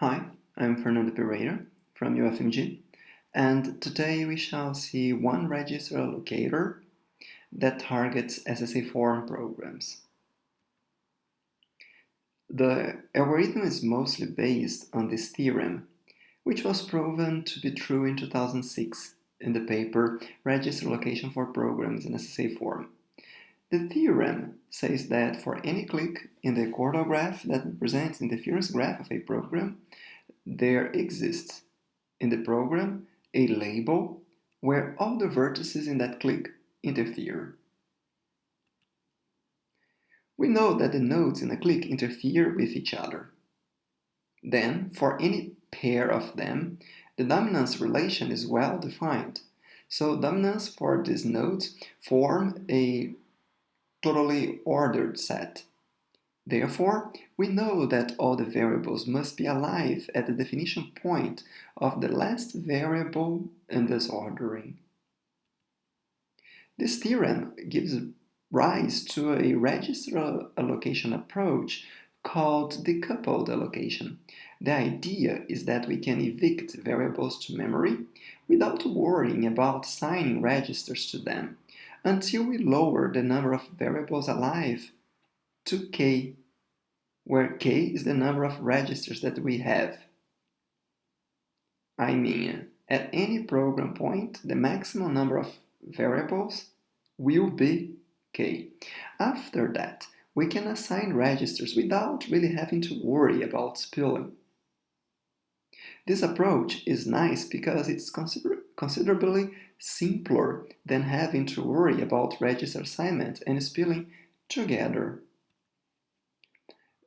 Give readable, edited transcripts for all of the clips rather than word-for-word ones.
Hi, I'm Fernando Pereira from UFMG, and today we shall see one register allocator that targets SSA form programs. The algorithm is mostly based on this theorem, which was proven to be true in 2006 in the paper Register Allocation for Programs in SSA form. The theorem says that for any click in the chordal graph that represents the interference graph of a program, there exists in the program a label where all the vertices in that click interfere. We know that the nodes in a click interfere with each other. Then, for any pair of them, the dominance relation is well defined. So dominance for these nodes form a totally ordered set. Therefore, we know that all the variables must be alive at the definition point of the last variable in this ordering. This theorem gives rise to a register allocation approach called decoupled allocation. The idea is that we can evict variables to memory without worrying about assigning registers to them until we lower the number of variables alive to k, where k is the number of registers that we have. I mean, at any program point, the maximum number of variables will be k. After that, we can assign registers without really having to worry about spilling. This approach is nice because it's considerably simpler than having to worry about register assignment and spilling together.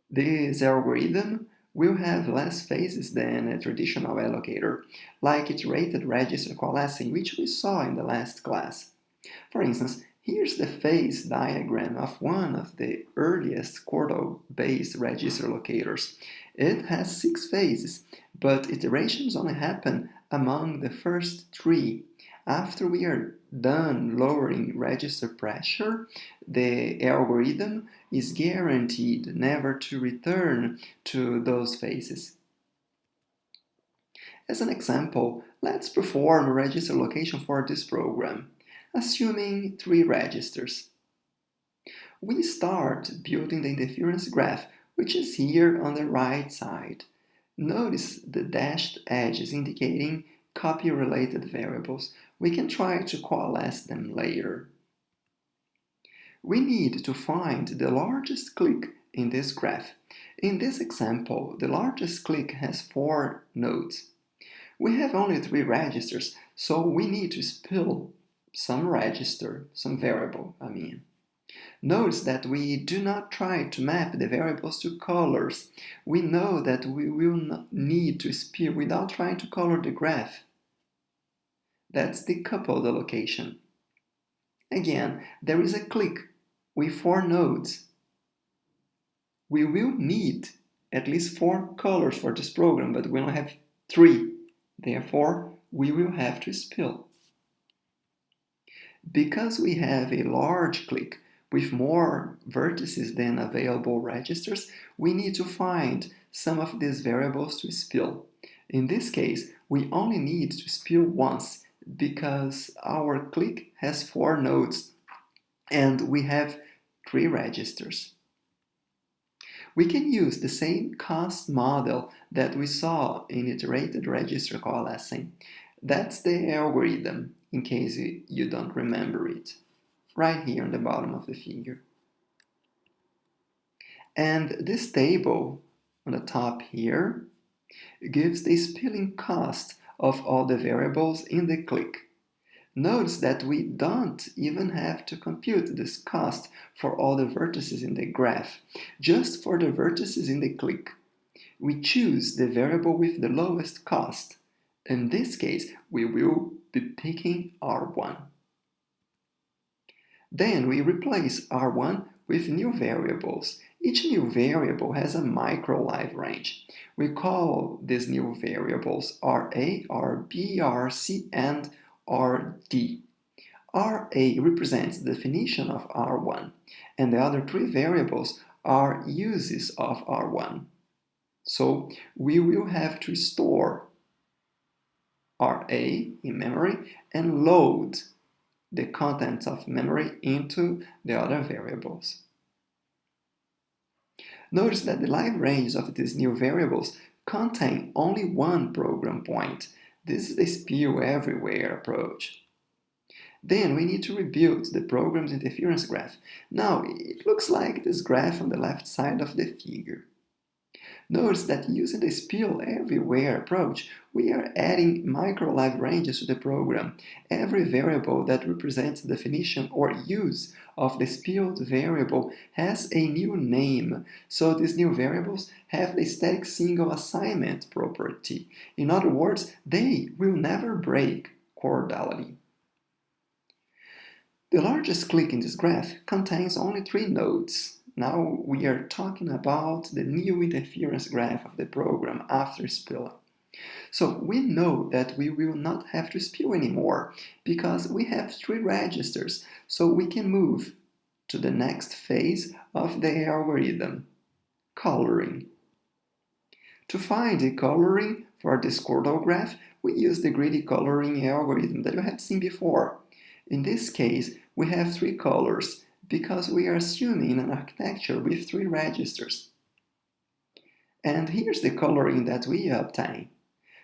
This algorithm will have less phases than a traditional allocator, like iterated register coalescing, which we saw in the last class. For instance, here's the phase diagram of one of the earliest chordal-based register allocators. It has 6 phases, but iterations only happen among the first 3. After we are done lowering register pressure, the algorithm is guaranteed never to return to those phases. As an example, let's perform a register allocation for this program, assuming 3 registers. We start building the interference graph, which is here on the right side. Notice the dashed edges indicating copy-related variables. We can try to coalesce them later. We need to find the largest click in this graph. In this example, the largest click has 4 nodes. We have only 3 registers, so we need to spill some variable. Notice that we do not try to map the variables to colors. We know that we will not need to spill without trying to color the graph. That's decoupled allocation. Again, there is a click with 4 nodes. We will need at least 4 colors for this program, but we only have 3. Therefore, we will have to spill. Because we have a large click with more vertices than available registers, we need to find some of these variables to spill. In this case, we only need to spill once because our click has 4 nodes and we have 3 registers. We can use the same cost model that we saw in iterated register coalescing. That's the algorithm, in case you don't remember it, right here on the bottom of the figure. And this table on the top here gives the spilling cost of all the variables in the click. Notice that we don't even have to compute this cost for all the vertices in the graph, just for the vertices in the click. We choose the variable with the lowest cost. In this case, we will be picking R1. Then we replace R1 with new variables. Each new variable has a micro-live range. We call these new variables RA, RB, RC, and RD. RA represents the definition of R1, and the other 3 variables are uses of R1. So we will have to store RA in memory and load the contents of memory into the other variables. Notice that the live ranges of these new variables contain only one program point. This is the spill everywhere approach. Then we need to rebuild the program's interference graph. Now it looks like this graph on the left side of the figure. Notice that using the spill everywhere approach, we are adding micro-live ranges to the program. Every variable that represents the definition or use of the spilled variable has a new name, so these new variables have the static single assignment property. In other words, they will never break chordality. The largest clique in this graph contains only 3 nodes. Now we are talking about the new interference graph of the program after spilling. So we know that we will not have to spill anymore because we have 3 registers, so we can move to the next phase of the algorithm, coloring. To find the coloring for this chordal graph, we use the greedy coloring algorithm that you have seen before. In this case, we have 3 colors, because we are assuming an architecture with 3 registers. And here's the coloring that we obtain.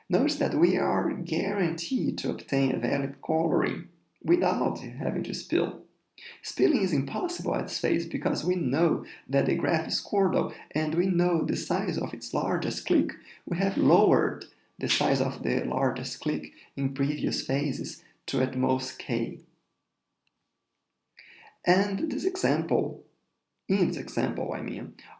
Notice that we are guaranteed to obtain a valid coloring without having to spill. Spilling is impossible at this phase because we know that the graph is chordal and we know the size of its largest clique. We have lowered the size of the largest clique in previous phases to at most k. And in this example,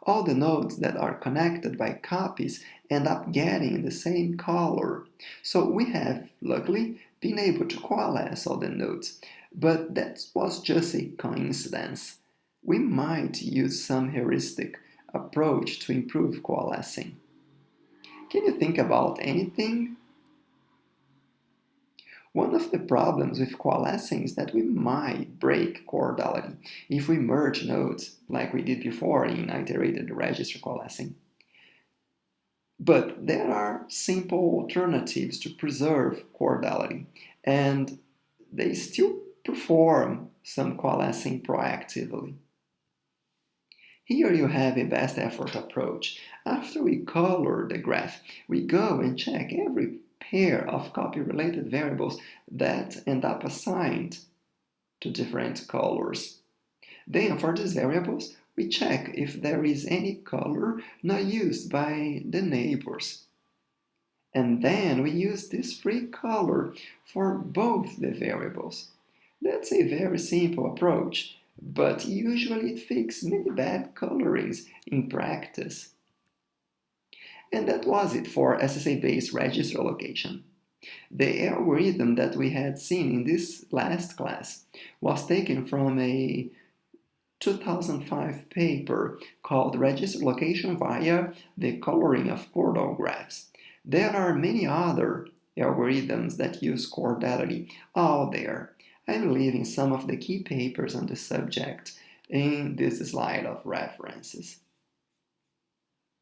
all the nodes that are connected by copies end up getting the same color. So we have, luckily, been able to coalesce all the nodes, but that was just a coincidence. We might use some heuristic approach to improve coalescing. Can you think about anything? One of the problems with coalescing is that we might break chordality if we merge nodes, like we did before in iterated register coalescing. But there are simple alternatives to preserve chordality, and they still perform some coalescing proactively. Here you have a best effort approach. After we color the graph, we go and check every pair of copy-related variables that end up assigned to different colors. Then for these variables, we check if there is any color not used by the neighbors. And then we use this free color for both the variables. That's a very simple approach, but usually it fixes many bad colorings in practice. And that was it for SSA-based register allocation. The algorithm that we had seen in this last class was taken from a 2005 paper called Register Allocation via the Coloring of Chordal Graphs. There are many other algorithms that use chordality out there. I'm leaving some of the key papers on the subject in this slide of references.